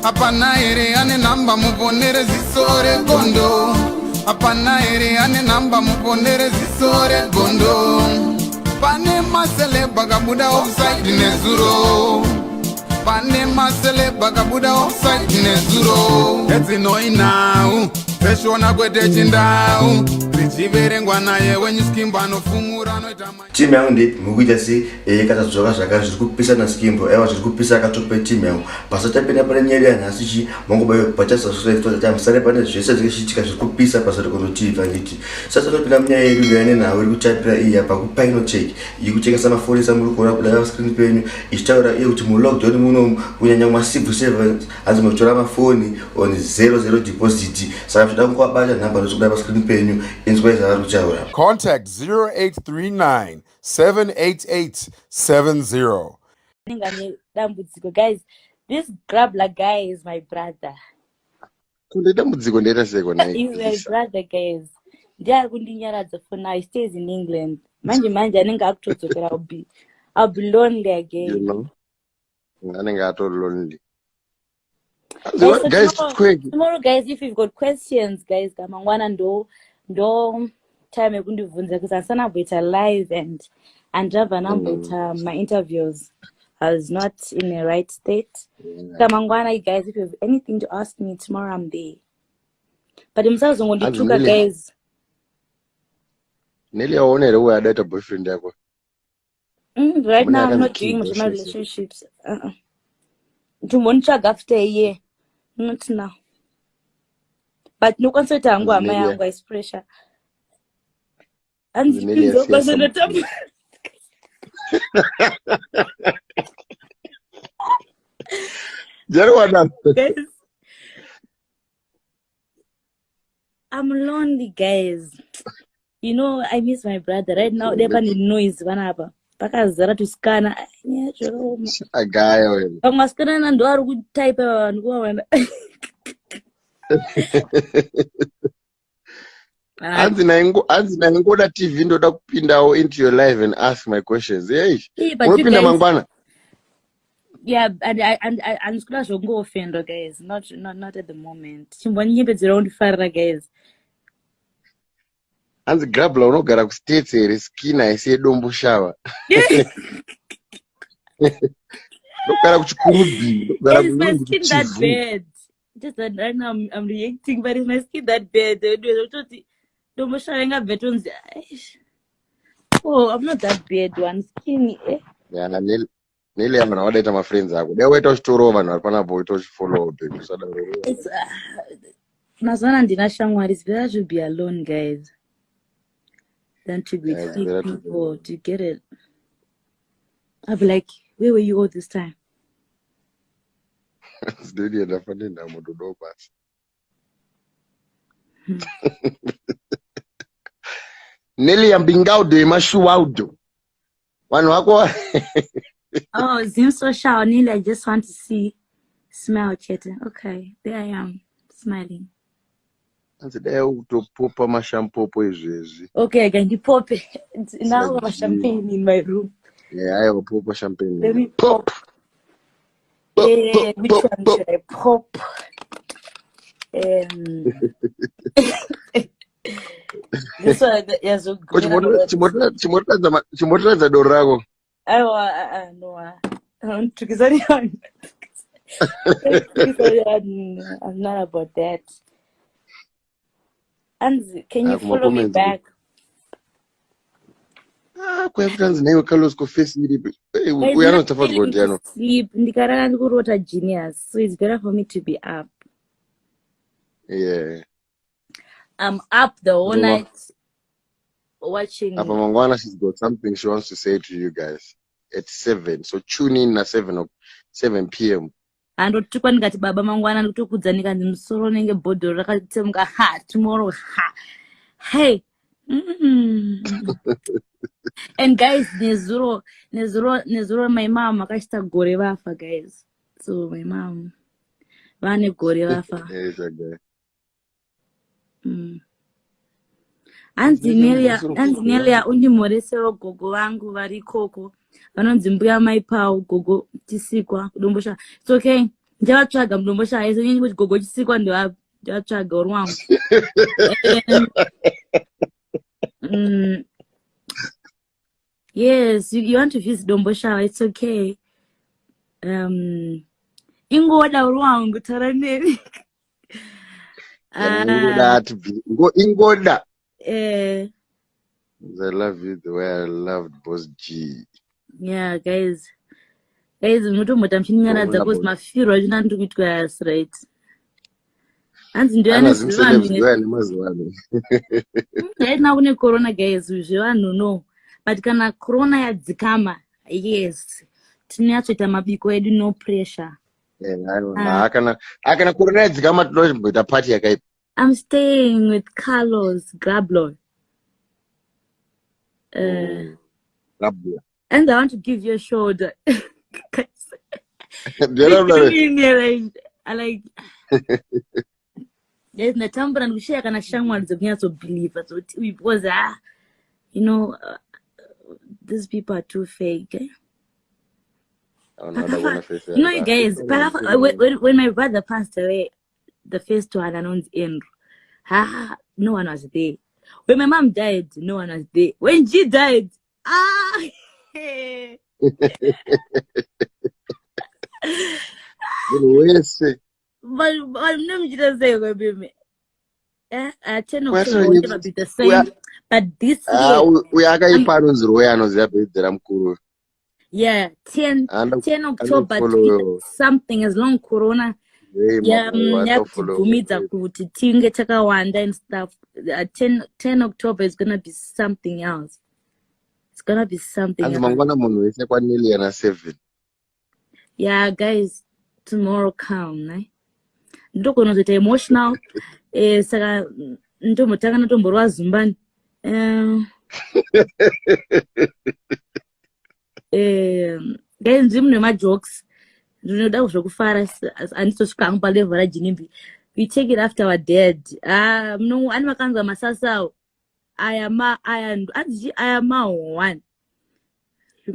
Apana ere ane namba muponere zisore gondo. Apana ere ane namba muponere zisore gondo. Pane masele bagabuda offside nezuro. Pane masele bagabuda offside nezuro. Eti noi now. Peshona kwete chindau. Richiverengwa naye wenyu skimba no fumura no itama. Timu yangu ndi mukuita si katadzoka zvakare zviri kupisa na skimbo ewa zviri kupisa akatope timu yangu pasatapinda pane nyeri yanhasichi mongobayo pachasasosefto tamusare pane zvese zvichiitika zviri kupisa pasati kundotiva nditi sasa topinda munyaya yedu ndayane nawo iri kutapira iyi apa kupino check yekutengesa maforisa muri kuona kudai screen penyu ichitaura iye kuti mulockdown muno kunyanya masivu 7 hanzi mutora mafoni on 00 deposit saka zvida kungwabata nhamba ndokuda pascreen penyu inzwa izvari kuchaura. Contact 0839-788-70. Guys, this Grabla guy is my brother. He's He's my brother, guys. For now, he stays in England. I'll be lonely again. You know, I got all lonely. Guys, tomorrow, guys, if you've got questions, guys, come on, one and do time because I'm sana better live and drive a number my interviews is not in the right state. Come on, guys, if you have anything to ask me tomorrow, I'm there. But themselves on the sugar, guys. Nearly all the way I date a boyfriend there. Right now, I'm not doing much my relationships. To Monchag after a year, not now. But no concert, I'm going my is pressure. And I'm lonely, guys. You know, I miss my brother. Right now, they're having noise. Wanaba. Paka zara to scan. A guy. I'm asking and do a good type and go on. Anzi TV ndoda kupinda into your life and ask my questions. Hey, but you guys, yeah, and scratch will go offend, guys. Not at the moment. When you be around far, guys. Anzi grabla unogara kustates here skin I say dombo shower. Nogara kuchikurubi. Is my skin that bad? Just that right now I'm reacting, but is my skin that bad? Dombo shower veterans. Oh, I'm not that bad. One skinny. Yeah, Nearly I'm gonna order my friends. They wait to store over and I'll boy to follow. It's Nazana and Dina Shangwar is better to be alone, guys, than to be with people to get it. I'll be like, where were you all this time? Nelly I'm being out there, my shoe out. One wako. Oh, Zim so shower, Neil. I just want to smell chatting. Okay, there I am, smiling. And today to pop my shampoo is. Okay, again, the pop. Now my champagne in my room. Yeah, I have pop champagne. Let me pop. Which one should I pop? This one is so good. Chimotra Dorago. No. I'm not about that. And can you follow me back? We are not sleep. Genius. So it's better for me to be up. Yeah. I'm up the whole night watching. Apamangwana, she's got something she wants to say to you guys at 7. So tune in at 7 p.m. And ngati baba mangwana ndikutokudzani kandi musoro nenge bhodhoro rakatsemuka tomorrow hey and guys nezuro my mom akashita gore vafa guys, so my mom vane gore vafa. Yes, okay. Anzi Nelia undimoresero gogo vangu vari koko vanonzi mbuya mai pao gogo tisikwa kudombosha. It's okay, Ndichatsvaga mudomboshava ese nyinyi kuti gogo chisikwa ndichatsvaga uri wangu. Yes, you want to visit Domboshava, it's okay. Ingoda uri wangu taura neni. Ingoda. I love you the way I loved Boss G. Yeah, guys, mutombota muchinyara dzako kuti mafiro achina ndiri kuitwa yasi, right? Hanzi ndiyana kune corona, guys, zvevanhu no. But kana corona yadzikama, yes, tinatsoita mabiko edu, no pressure. Akana corona yadzikama tinoita party yakaipa. I'm staying with Carlos Grablo. And I want to give you a shoulder. I like there's no time and we share kind of shamans of years of believers. So because you know, these people are too fake. You know, guys, when my brother passed away, the first one announced end. No one was there. When my mom died, no one was there. When she died, but no, she doesn't say baby. 10 October will never be the same. But this year, 10 October, something as long Corona. Yeah, kuti tinge takawanda and stuff. 10 October is gonna be something else. It's gonna be something else. Yeah, guys, tomorrow come, eh? Ndoko nozoita emotional. Saka ndomotanga natomborwa zumbani. Guys, ndimune ma jokes. And Ginimbi. We take it after our dead. No, I'm not going to Masasa. I am one.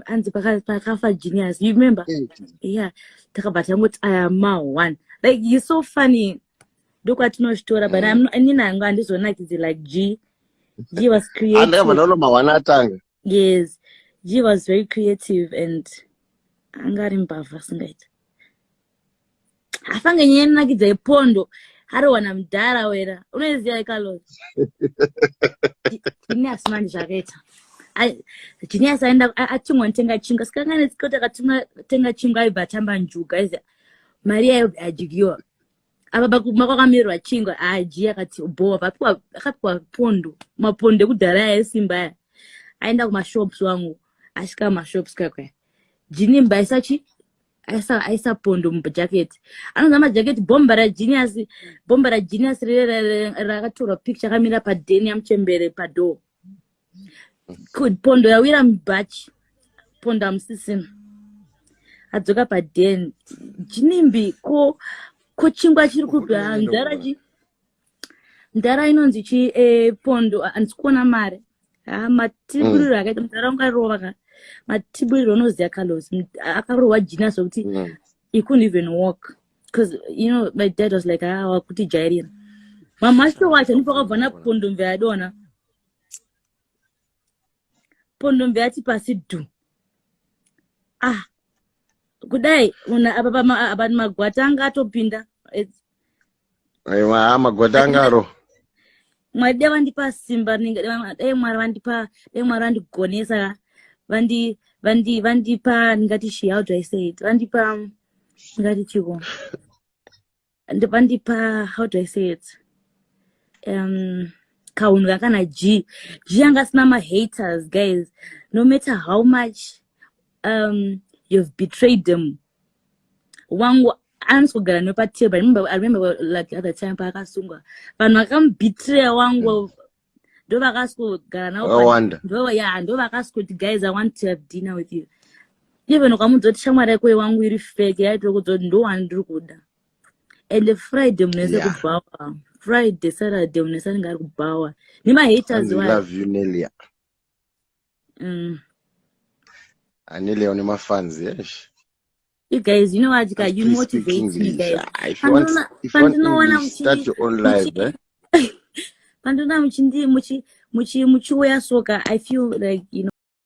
And the genius. You remember? Yeah. I am one. Like, you're so funny. Look at no story, but I'm not. And this one night is like G. G was creative. Yes, G was very creative and I got him first night. Afanga nyeni nakidza ipondo hariwana mudhara wera unoziva Carlos. Genius manje zvakaita Genius aenda atumwa ntenga chinga sikangane sikoti akatumwa tenga chinga aibva tamba njuga iza Maria ajigiwa apa kwakamirwa chingwa aji akati bowa akapwa pondo mapondo ekudhara esimba aenda kumashops wangu asvika mashops kakwe Ginimbi'S isachi aisa pondo mujacket anonza majacket bomba ra Genius rakatora picture kamira padeni yamuchembere pado pondo yawira mubachi pondo amusisina adzoka padeni Ginimbi ko chingwa chiri kubva ndara inonzi chi pondo andikuona mare matiburi rakaita mudhara ungarova matiburi unoziya Carlos akarohwa Genius kuti he couldn't even walk because you know my dad was like wakuti jairira mamasho wacho ndipakabva napondo mveadona pondo mveati pasi dhu kudai una apa magwata anga atopinda aiwa magwata angaro mwari vandipa simba dai mwari vandigonesa vandipa ndingati shi, how do I say it, vandipa ndingati chiko vandipa, how do I say it, kaunga kana G anga sina ma haters, guys, no matter how much you've betrayed them. Wangu answogara no pateba. I remember like at the time pakasungwa vanhu vakambetray wangu ndo vakasogara nawo ndo vakasoti guys I want to have dinner with you. Even ukamudzoti shamwari yako wangu iri fake yaitwa kudzoti ndo wandiri kuda. And Friday munese kubawa, Friday Saturday munese ngari kubawa ni ma haters wa. I love you Nelia. Anelia one ma fans, yes. You guys, you know what, guys, you Please speak motivate me, English. guys. If you want, if you want Pandona English, start your own live. Pandona muchindi muchi where soka. I feel like, you